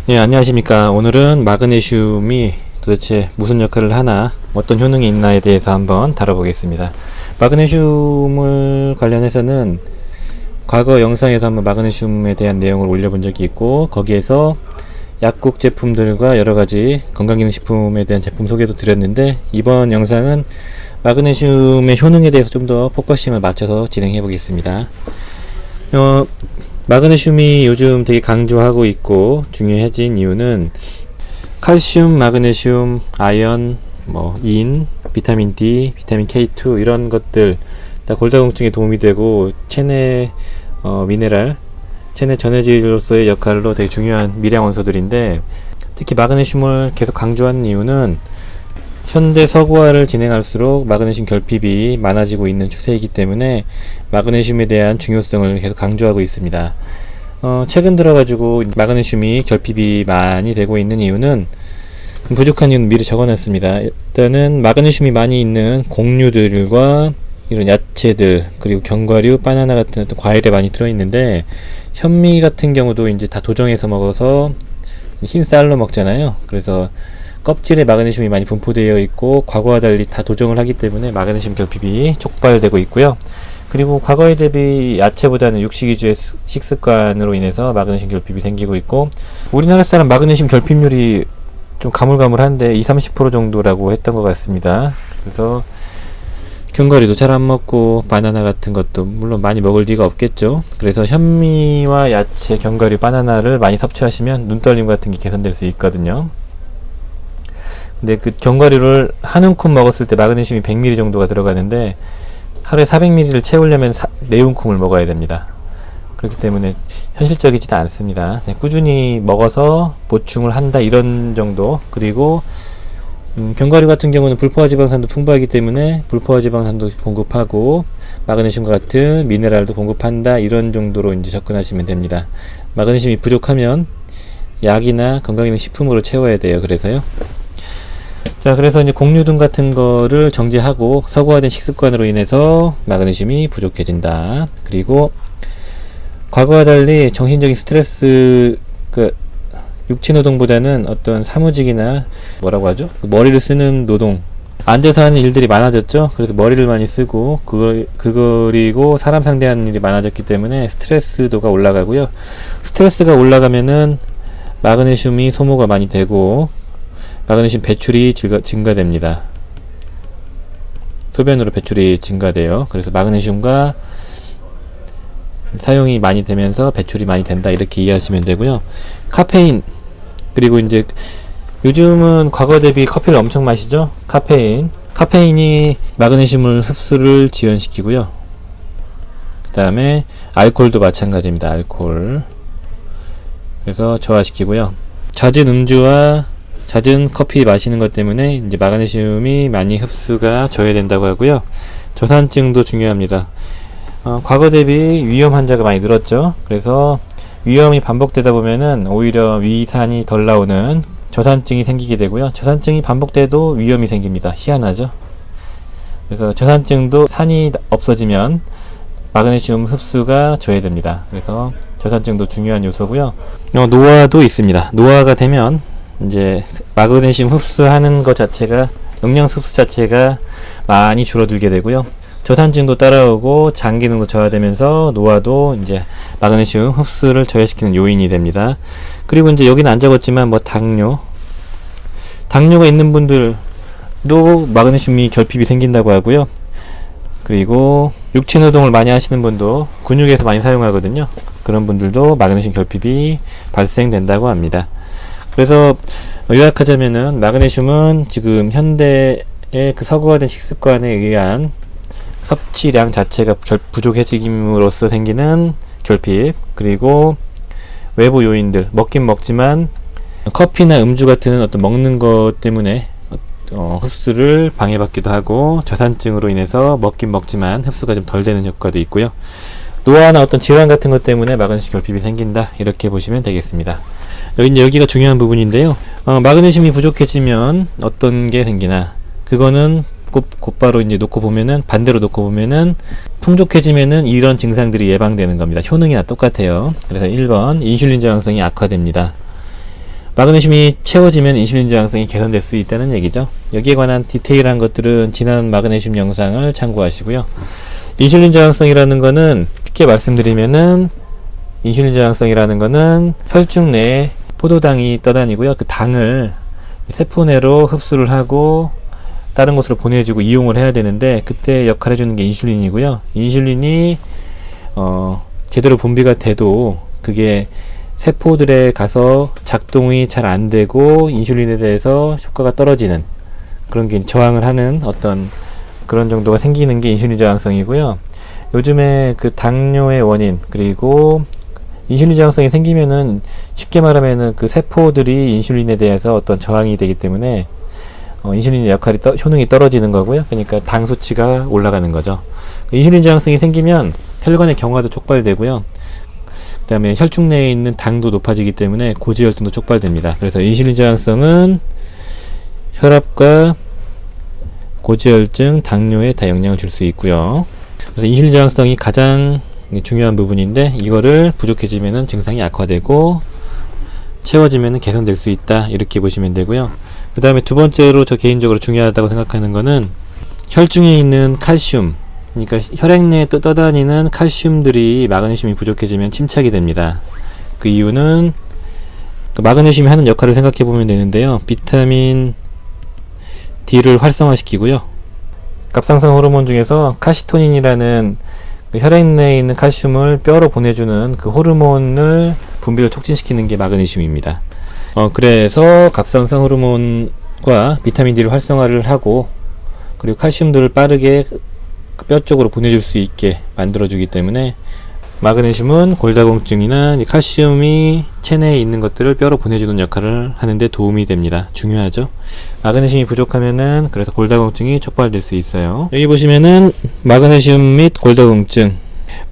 예, 안녕하십니까. 오늘은 마그네슘이 도대체 무슨 역할을 하나, 어떤 효능이 있나에 대해서 한번 다뤄보겠습니다. 마그네슘을 관련해서는 과거 영상에서 한번 마그네슘에 대한 내용을 올려본 적이 있고, 거기에서 약국 제품들과 여러가지 건강기능식품에 대한 제품 소개도 드렸는데, 이번 영상은 마그네슘의 효능에 대해서 좀 더 포커싱을 맞춰서 진행해 보겠습니다. 마그네슘이 요즘 되게 강조하고 있고 중요해진 이유는 칼슘, 마그네슘, 아연, 인, 비타민 D, 비타민 K2 이런 것들 다 골다공증에 도움이 되고 체내 미네랄, 체내 전해질로서의 역할로 되게 중요한 미량 원소들인데, 특히 마그네슘을 계속 강조하는 이유는 현대 서구화를 진행할수록 마그네슘 결핍이 많아지고 있는 추세이기 때문에 마그네슘에 대한 중요성을 계속 강조하고 있습니다. 최근 들어가지고 마그네슘이 결핍이 많이 되고 있는 이유는, 부족한 이유는 미리 적어놨습니다. 일단은 마그네슘이 많이 있는 곡류들과 이런 야채들, 그리고 견과류, 바나나 같은 어떤 과일에 많이 들어있는데, 현미 같은 경우도 이제 다 도정해서 먹어서 흰 쌀로 먹잖아요. 그래서 껍질에 마그네슘이 많이 분포되어 있고, 과거와 달리 다 도정을 하기 때문에 마그네슘 결핍이 촉발되고 있고요. 그리고 과거에 대비 야채보다는 육식 위주의 식습관으로 인해서 마그네슘 결핍이 생기고 있고, 우리나라 사람 마그네슘 결핍률이 좀 가물가물한데 20-30% 정도라고 했던 것 같습니다. 그래서 견과류도 잘 안 먹고 바나나 같은 것도 물론 많이 먹을 리가 없겠죠. 그래서 현미와 야채, 견과류, 바나나를 많이 섭취하시면 눈떨림 같은 게 개선될 수 있거든요. 근데 그 견과류를 한 움큼 먹었을 때 마그네슘이 100ml 정도가 들어가는데, 하루에 400ml를 채우려면 4움큼을 먹어야 됩니다. 그렇기 때문에 현실적이지도 않습니다. 그냥 꾸준히 먹어서 보충을 한다, 이런 정도. 그리고 견과류 같은 경우는 불포화 지방산도 풍부하기 때문에 불포화 지방산도 공급하고 마그네슘과 같은 미네랄도 공급한다, 이런 정도로 이제 접근하시면 됩니다. 마그네슘이 부족하면 약이나 건강기능 식품으로 채워야 돼요. 그래서요. 자, 그래서 이제 곡류등 같은 거를 정제하고 서구화된 식습관으로 인해서 마그네슘이 부족해진다. 그리고 과거와 달리 정신적인 스트레스, 육체 노동보다는 어떤 사무직이나 뭐라고 하죠? 머리를 쓰는 노동, 앉아서 하는 일들이 많아졌죠. 그래서 머리를 많이 쓰고 그리고 사람 상대하는 일이 많아졌기 때문에 스트레스도가 올라가고요. 스트레스가 올라가면은 마그네슘이 소모가 많이 되고 마그네슘 배출이 증가됩니다. 소변으로 배출이 증가돼요. 그래서 마그네슘과 사용이 많이 되면서 배출이 많이 된다, 이렇게 이해하시면 되고요. 카페인, 그리고 이제 요즘은 과거 대비 커피를 엄청 마시죠. 카페인이 마그네슘을 흡수를 지연시키고요. 그 다음에 알코올도 마찬가지입니다. 알코올, 그래서 저하시키고요. 잦은 음주와 잦은 커피 마시는 것 때문에 이제 마그네슘이 많이 흡수가 저해된다고 하고요. 저산증도 중요합니다. 과거 대비 위염 환자가 많이 늘었죠. 그래서 위염이 반복되다 보면은 오히려 위산이 덜 나오는 저산증이 생기게 되고요. 저산증이 반복돼도 위염이 생깁니다. 희한하죠. 그래서 저산증도 산이 없어지면 마그네슘 흡수가 저해됩니다. 그래서 저산증도 중요한 요소고요. 노화도 있습니다. 노화가 되면 이제 마그네슘 흡수하는 것 자체가, 영양 흡수 자체가 많이 줄어들게 되고요. 저산증도 따라오고 장 기능도 저하되면서 노화도 이제 마그네슘 흡수를 저해시키는 요인이 됩니다. 그리고 이제 여기는 안 적었지만 당뇨가 있는 분들도 마그네슘이 결핍이 생긴다고 하고요. 그리고 육체 노동을 많이 하시는 분도 근육에서 많이 사용하거든요. 그런 분들도 마그네슘 결핍이 발생된다고 합니다. 그래서 요약하자면은 마그네슘은 지금 현대의 그 서구화된 식습관에 의한 섭취량 자체가 부족해짐으로써 생기는 결핍, 그리고 외부 요인들, 먹긴 먹지만 커피나 음주 같은 어떤 먹는 것 때문에 흡수를 방해받기도 하고, 저산증으로 인해서 먹긴 먹지만 흡수가 좀 덜 되는 효과도 있고요. 노화나 어떤 질환 같은 것 때문에 마그네슘 결핍이 생긴다, 이렇게 보시면 되겠습니다. 여기가 중요한 부분인데요. 마그네슘이 부족해지면 어떤 게 생기나, 그거는 곧바로 이제 놓고 보면은, 반대로 놓고 보면은 풍족해지면은 이런 증상들이 예방되는 겁니다. 효능이나 똑같아요. 그래서 1번 인슐린 저항성이 악화됩니다. 마그네슘이 채워지면 인슐린 저항성이 개선될 수 있다는 얘기죠. 여기에 관한 디테일한 것들은 지난 마그네슘 영상을 참고하시고요. 인슐린 저항성이라는 거는 쉽게 말씀드리면은 인슐린 저항성이라는 거는 혈중 내에 포도당이 떠다니고요. 그 당을 세포 내로 흡수를 하고 다른 곳으로 보내주고 이용을 해야 되는데, 그때 역할을 해주는 게 인슐린이고요. 인슐린이 제대로 분비가 돼도 그게 세포들에 가서 작동이 잘 안 되고 인슐린에 대해서 효과가 떨어지는 그런 게 저항을 하는 어떤 그런 정도가 생기는 게 인슐린 저항성이고요. 요즘에 그 당뇨의 원인, 그리고 인슐린 저항성이 생기면은 쉽게 말하면은 그 세포들이 인슐린에 대해서 어떤 저항이 되기 때문에 인슐린의 역할이 효능이 떨어지는 거고요. 그러니까 당 수치가 올라가는 거죠. 인슐린 저항성이 생기면 혈관의 경화도 촉발되고요. 그 다음에 혈중 내에 있는 당도 높아지기 때문에 고지혈증도 촉발됩니다. 그래서 인슐린 저항성은 혈압과 고지혈증, 당뇨에 다 영향을 줄 수 있고요. 그래서 인슐린 저항성이 가장 중요한 부분인데, 이거를 부족해지면은 증상이 악화되고 채워지면은 개선될 수 있다, 이렇게 보시면 되고요. 그 다음에 두 번째로 저 개인적으로 중요하다고 생각하는 거는 혈중에 있는 칼슘, 그러니까 혈액 내에 떠다니는 칼슘들이 마그네슘이 부족해지면 침착이 됩니다. 그 이유는 그 마그네슘이 하는 역할을 생각해 보면 되는데요. 비타민 D를 활성화시키고요. 갑상선 호르몬 중에서 카시토닌이라는 그 혈액 내에 있는 칼슘을 뼈로 보내주는 그 호르몬을 분비를 촉진시키는 게 마그네슘입니다. 그래서 갑상선 호르몬과 비타민 D를 활성화를 하고, 그리고 칼슘들을 빠르게 뼈 쪽으로 보내줄 수 있게 만들어주기 때문에 마그네슘은 골다공증이나 칼슘이 체내에 있는 것들을 뼈로 보내주는 역할을 하는데 도움이 됩니다. 중요하죠. 마그네슘이 부족하면은 그래서 골다공증이 촉발될 수 있어요. 여기 보시면은 마그네슘 및 골다공증.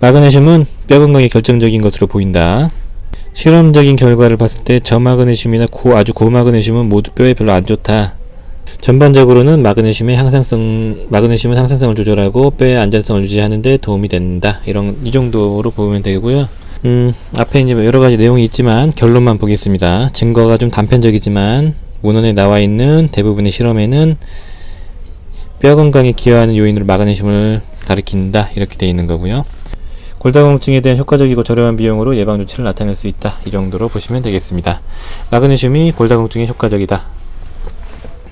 마그네슘은 뼈 건강에 결정적인 것으로 보인다. 실험적인 결과를 봤을 때 저마그네슘이나 아주 고마그네슘은 모두 뼈에 별로 안 좋다. 전반적으로는 마그네슘은 항상성을 조절하고 뼈의 안전성을 유지하는데 도움이 된다. 이 정도로 보면 되고요. 앞에 이제 여러 가지 내용이 있지만 결론만 보겠습니다. 증거가 좀 단편적이지만 문헌에 나와 있는 대부분의 실험에는 뼈 건강에 기여하는 요인으로 마그네슘을 가리킨다, 이렇게 되어 있는 거고요. 골다공증에 대한 효과적이고 저렴한 비용으로 예방 조치를 나타낼 수 있다. 이 정도로 보시면 되겠습니다. 마그네슘이 골다공증에 효과적이다.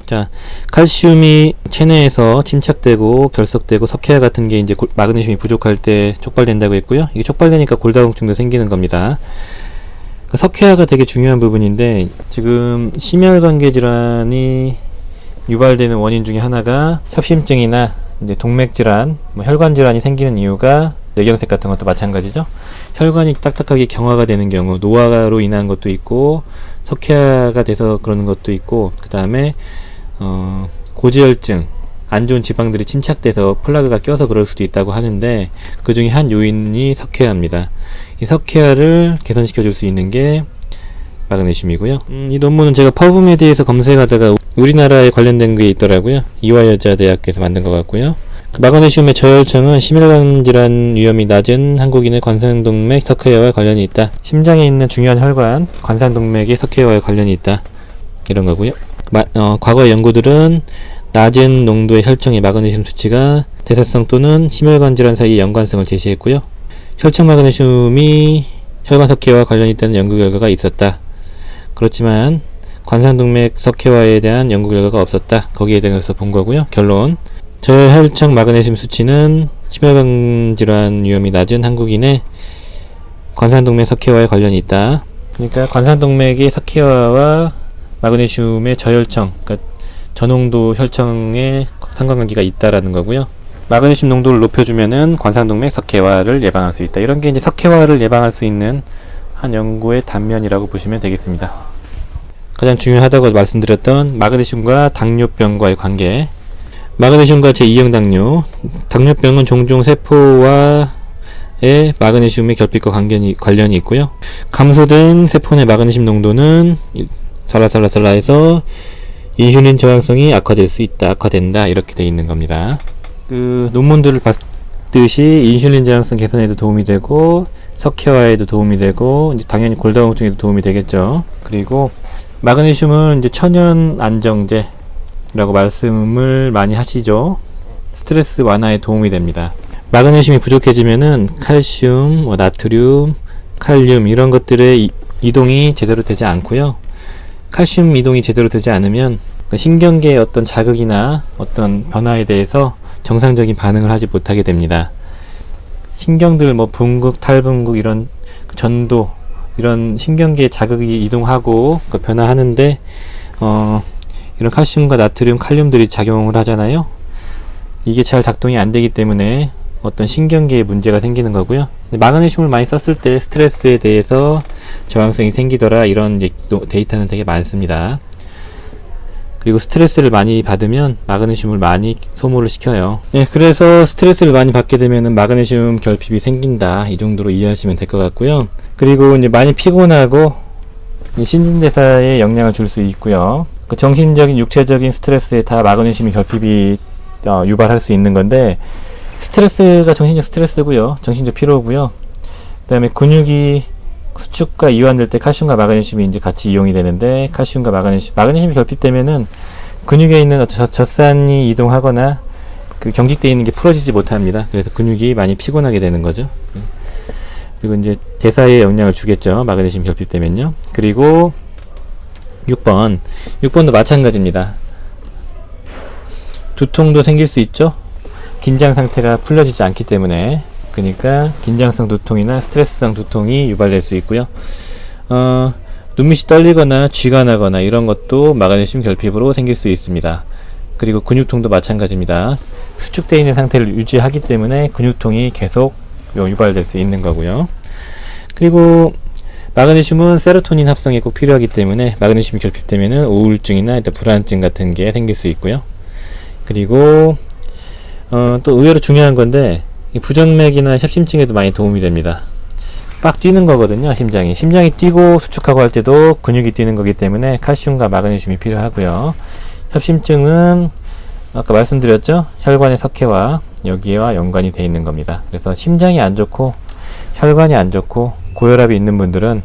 자, 칼슘이 체내에서 침착되고 결석되고 석회화 같은 게 이제 마그네슘이 부족할 때 촉발된다고 했고요. 이게 촉발되니까 골다공증도 생기는 겁니다. 그 석회화가 되게 중요한 부분인데, 지금 심혈관계 질환이 유발되는 원인 중에 하나가 협심증이나 이제 동맥 질환, 혈관 질환이 생기는 이유가 뇌경색 같은 것도 마찬가지죠. 혈관이 딱딱하게 경화가 되는 경우, 노화로 인한 것도 있고 석회화가 돼서 그러는 것도 있고, 그 다음에 고지혈증, 안 좋은 지방들이 침착돼서 플라그가 껴서 그럴 수도 있다고 하는데, 그 중에 한 요인이 석회화입니다. 이 석회화를 개선시켜 줄 수 있는 게 마그네슘이고요. 이 논문은 제가 퍼브메드에서 검색하다가 우리나라에 관련된 게 있더라고요. 이화여자대학교에서 만든 것 같고요. 마그네슘의 저혈청은 심혈관 질환 위험이 낮은 한국인의 관상동맥 석회화와 관련이 있다. 심장에 있는 중요한 혈관, 관상동맥의 석회화와 관련이 있다. 이런 거고요. 과거 연구들은 낮은 농도의 혈청의 마그네슘 수치가 대사성 또는 심혈관 질환 사이의 연관성을 제시했고요. 혈청 마그네슘이 혈관 석회화와 관련이 있다는 연구 결과가 있었다. 그렇지만 관상동맥 석회화에 대한 연구 결과가 없었다. 거기에 대해서 본 거고요. 결론: 저혈청 마그네슘 수치는 심혈관 질환 위험이 낮은 한국인의 관상동맥 석회화에 관련이 있다. 그러니까 관상동맥의 석회화와 마그네슘의 저혈청, 그러니까 저농도 혈청에 상관관계가 있다라는 거고요. 마그네슘 농도를 높여주면은 관상동맥 석회화를 예방할 수 있다. 이런 게 이제 석회화를 예방할 수 있는 한 연구의 단면이라고 보시면 되겠습니다. 가장 중요하다고 말씀드렸던 마그네슘과 당뇨병과의 관계. 마그네슘과 제2형 당뇨. 당뇨병은 종종 세포와의 마그네슘의 결핍과 관련이 있고요. 감소된 세포 내 마그네슘 농도는 살라살라살라해서 인슐린 저항성이 악화된다, 이렇게 되어 있는 겁니다. 그 논문들을 봤듯이 인슐린 저항성 개선에도 도움이 되고 석회화에도 도움이 되고, 당연히 골다공증에도 도움이 되겠죠. 그리고 마그네슘은 이제 천연 안정제라고 말씀을 많이 하시죠. 스트레스 완화에 도움이 됩니다. 마그네슘이 부족해지면은 칼슘, 나트륨, 칼륨 이런 것들의 이동이 제대로 되지 않고요. 칼슘 이동이 제대로 되지 않으면 신경계의 어떤 자극이나 어떤 변화에 대해서 정상적인 반응을 하지 못하게 됩니다. 신경들 분극, 탈분극 이런 전도 이런 신경계의 자극이 이동하고 변화하는데 이런 칼슘과 나트륨, 칼륨들이 작용을 하잖아요. 이게 잘 작동이 안 되기 때문에 어떤 신경계에 문제가 생기는 거고요. 마그네슘을 많이 썼을 때 스트레스에 대해서 저항성이 생기더라 이런 데이터는 되게 많습니다. 그리고 스트레스를 많이 받으면 마그네슘을 많이 소모를 시켜요. 네, 그래서 스트레스를 많이 받게 되면 마그네슘 결핍이 생긴다 이 정도로 이해하시면 될 것 같고요. 그리고 이제 많이 피곤하고 신진대사에 영향을 줄 수 있고요. 그 정신적인 육체적인 스트레스에 다 마그네슘이 결핍이 유발할 수 있는 건데, 스트레스가 정신적 스트레스고요, 정신적 피로고요. 그 다음에 근육이 수축과 이완될 때 칼슘과 마그네슘이 이제 같이 이용이 되는데, 칼슘과 마그네슘이 결핍되면은 근육에 있는 어떤 젖산이 이동하거나 그 경직되어 있는 게 풀어지지 못합니다. 그래서 근육이 많이 피곤하게 되는 거죠. 그리고 이제 대사에 영향을 주겠죠, 마그네슘 결핍되면요. 그리고 6번도 마찬가지입니다. 두통도 생길 수 있죠. 긴장 상태가 풀려지지 않기 때문에. 그러니까 긴장성 두통이나 스트레스성 두통이 유발될 수 있고요. 눈밑이 떨리거나 쥐가 나거나 이런 것도 마그네슘 결핍으로 생길 수 있습니다. 그리고 근육통도 마찬가지입니다. 수축되어 있는 상태를 유지하기 때문에 근육통이 계속 유발될 수 있는 거고요. 그리고 마그네슘은 세로토닌 합성이 꼭 필요하기 때문에 마그네슘이 결핍되면은 우울증이나 불안증 같은 게 생길 수 있고요. 그리고 또 의외로 중요한 건데, 이 부정맥이나 협심증에도 많이 도움이 됩니다. 빡 뛰는 거거든요. 심장이 뛰고 수축하고 할 때도 근육이 뛰는 거기 때문에 칼슘과 마그네슘이 필요하고요. 협심증은 아까 말씀드렸죠, 혈관의 석회와 여기와 연관이 되어 있는 겁니다. 그래서 심장이 안 좋고 혈관이 안 좋고 고혈압이 있는 분들은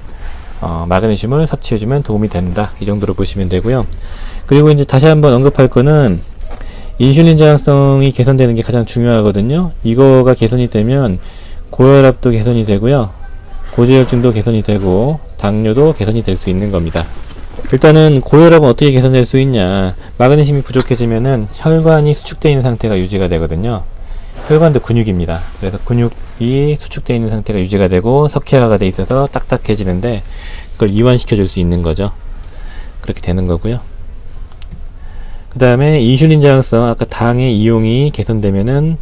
마그네슘을 섭취해주면 도움이 된다, 이 정도로 보시면 되고요. 그리고 이제 다시 한번 언급할 거는 인슐린 저항성이 개선되는 게 가장 중요하거든요. 이거가 개선이 되면 고혈압도 개선이 되고요, 고지혈증도 개선이 되고 당뇨도 개선이 될 수 있는 겁니다. 일단은 고혈압은 어떻게 개선될 수 있냐, 마그네슘이 부족해지면은 혈관이 수축되어 있는 상태가 유지가 되거든요. 혈관도 근육입니다. 그래서 근육이 수축되어 있는 상태가 유지가 되고 석회화가 돼 있어서 딱딱해지는데, 그걸 이완시켜 줄 수 있는 거죠. 그렇게 되는 거고요. 그 다음에 인슐린 저항성, 아까 당의 이용이 개선되면은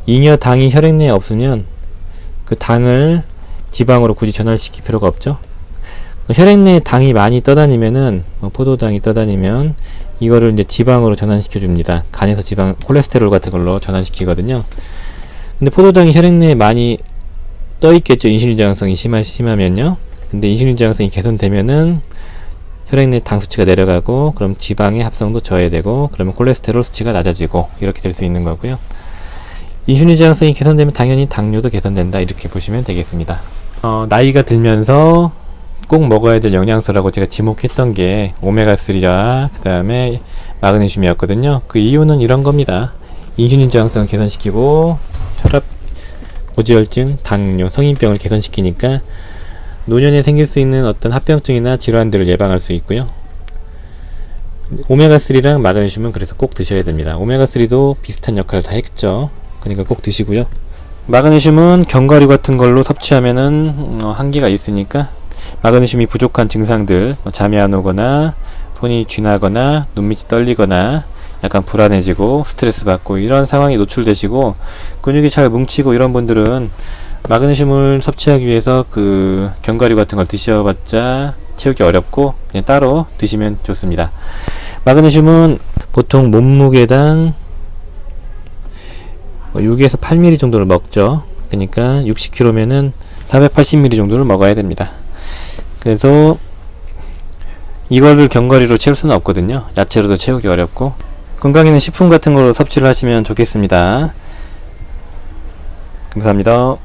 잉여 당이 혈액 내에 없으면 그 당을 지방으로 굳이 전환시킬 필요가 없죠. 혈액 내에 당이 많이 떠다니면은 포도당이 떠다니면 이거를 이제 지방으로 전환시켜 줍니다. 간에서 지방, 콜레스테롤 같은 걸로 전환시키거든요. 근데 포도당이 혈액 내에 많이 떠 있겠죠, 인슐린 저항성이 심하면요. 근데 인슐린 저항성이 개선되면은 혈액 내 당 수치가 내려가고, 그럼 지방의 합성도 저해되고, 그러면 콜레스테롤 수치가 낮아지고, 이렇게 될 수 있는 거고요. 인슐린 저항성이 개선되면 당연히 당뇨도 개선된다, 이렇게 보시면 되겠습니다. 나이가 들면서 꼭 먹어야 될 영양소라고 제가 지목했던 게 오메가3와 그 다음에 마그네슘이었거든요. 그 이유는 이런 겁니다. 인슐린 저항성을 개선시키고 혈압, 고지혈증, 당뇨, 성인병을 개선시키니까 노년에 생길 수 있는 어떤 합병증이나 질환들을 예방할 수 있고요. 오메가3랑 마그네슘은 그래서 꼭 드셔야 됩니다. 오메가3도 비슷한 역할을 다 했죠. 그러니까 꼭 드시고요. 마그네슘은 견과류 같은 걸로 섭취하면은 한계가 있으니까 마그네슘이 부족한 증상들, 잠이 안 오거나 손이 쥐나거나 눈밑이 떨리거나 약간 불안해지고 스트레스 받고 이런 상황에 노출되시고 근육이 잘 뭉치고 이런 분들은 마그네슘을 섭취하기 위해서 그 견과류 같은 걸 드셔봤자 채우기 어렵고 그냥 따로 드시면 좋습니다. 마그네슘은 보통 몸무게당 6에서 8ml 정도를 먹죠. 그러니까 60kg면은 480ml 정도를 먹어야 됩니다. 그래서 이거를 견과류로 채울 수는 없거든요. 야채로도 채우기 어렵고, 건강에는 식품 같은 걸로 섭취를 하시면 좋겠습니다. 감사합니다.